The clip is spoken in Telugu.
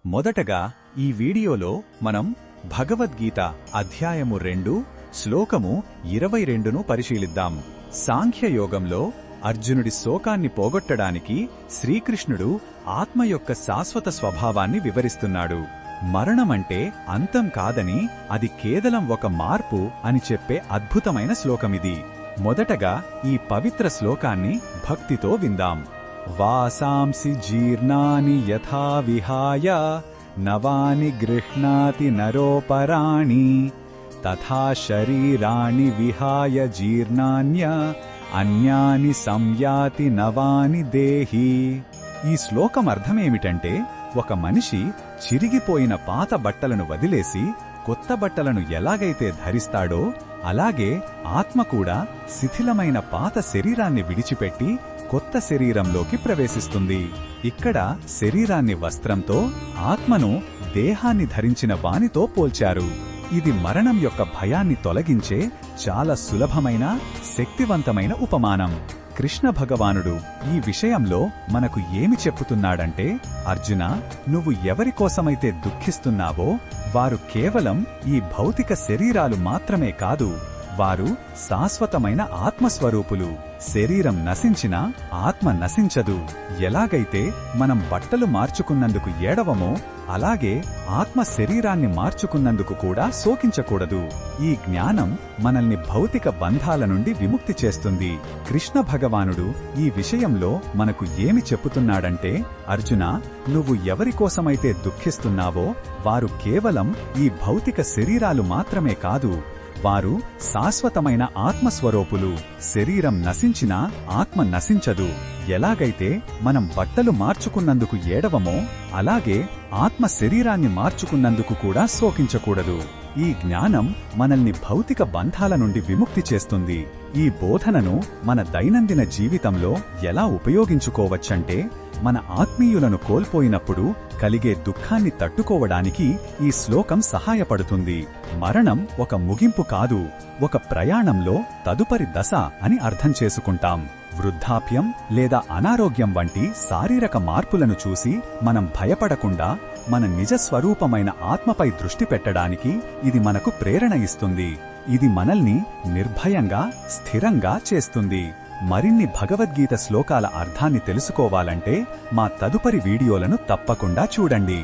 మొదటగా ఈ వీడియోలో మనం భగవద్గీత అధ్యాయము 2 శ్లోకము 22ను పరిశీలిద్దాం. సాంఖ్యయోగంలో అర్జునుడి శోకాన్ని పోగొట్టడానికి శ్రీకృష్ణుడు ఆత్మ యొక్క శాశ్వత స్వభావాన్ని వివరిస్తున్నాడు. మరణమంటే అంతం కాదని, అది కేవలం ఒక మార్పు అని చెప్పే అద్భుతమైన శ్లోకమిది. మొదటగా ఈ పవిత్ర శ్లోకాన్ని భక్తితో విందాం. వాసాంసి జీర్ణాని యథా విహాయ నవాని గృహ్ణాతి నరోపరాణి తథా శరీరాణి విహాయ జీర్ణాన్య అన్యాని సంయాతి నవాని దేహి. ఈ శ్లోకం అర్థమేమిటంటే, ఒక మనిషి చిరిగిపోయిన పాత బట్టలను వదిలేసి కొత్త బట్టలను ఎలాగైతే ధరిస్తాడో, అలాగే ఆత్మ కూడా శిథిలమైన పాత శరీరాన్ని విడిచిపెట్టి కొత్త శరీరంలోకి ప్రవేశిస్తుంది. ఇక్కడ శరీరాన్ని వస్త్రంతో, ఆత్మను దేహాన్ని ధరించిన వానితో పోల్చారు. ఇది మరణం యొక్క భయాన్ని తొలగించే చాలా సులభమైన, శక్తివంతమైన ఉపమానం. కృష్ణ భగవానుడు ఈ విషయంలో మనకు ఏమి చెప్పుతున్నాడంటే, అర్జున, నువ్వు ఎవరికోసమైతే దుఃఖిస్తున్నావో వారు కేవలం ఈ భౌతిక శరీరాలు మాత్రమే కాదు, వారు శాశ్వతమైన ఆత్మస్వరూపులు. శరీరం నశించినా ఆత్మ నశించదు. ఎలాగైతే మనం బట్టలు మార్చుకున్నందుకు ఏడవమో, అలాగే ఆత్మ శరీరాన్ని మార్చుకున్నందుకు కూడా శోకించకూడదు. ఈ జ్ఞానం మనల్ని భౌతిక బంధాల నుండి విముక్తి చేస్తుంది. కృష్ణ భగవానుడు ఈ విషయంలో మనకు ఏమి చెప్పుతున్నాడంటే, అర్జున, నువ్వు ఎవరికోసమైతే దుఃఖిస్తున్నావో వారు కేవలం ఈ భౌతిక శరీరాలు మాత్రమే కాదు, వారు శాశ్వతమైన ఆత్మస్వరూపులు. శరీరం నశించినా ఆత్మ నశించదు. ఎలాగైతే మనం బట్టలు మార్చుకున్నందుకు ఏడవమో, అలాగే ఆత్మ శరీరాన్ని మార్చుకున్నందుకు కూడా శోకించకూడదు. ఈ జ్ఞానం మనల్ని భౌతిక బంధాల నుండి విముక్తి చేస్తుంది. ఈ బోధనను మన దైనందిన జీవితంలో ఎలా ఉపయోగించుకోవచ్చంటే, మన ఆత్మీయులను కోల్పోయినప్పుడు కలిగే దుఃఖాన్ని తట్టుకోవడానికి ఈ శ్లోకం సహాయపడుతుంది. మరణం ఒక ముగింపు కాదు, ఒక ప్రయాణంలో తదుపరి దశ అని అర్థం చేసుకుంటాం. వృద్ధాప్యం లేదా అనారోగ్యం వంటి శారీరక మార్పులను చూసి మనం భయపడకుండా మన నిజ స్వరూపమైన ఆత్మపై దృష్టి పెట్టడానికి ఇది మనకు ప్రేరణ ఇస్తుంది. ఇది మనల్ని నిర్భయంగా, స్థిరంగా చేస్తుంది. మరిన్ని భగవద్గీత శ్లోకాల అర్థాన్ని తెలుసుకోవాలంటే మా తదుపరి వీడియోలను తప్పకుండా చూడండి.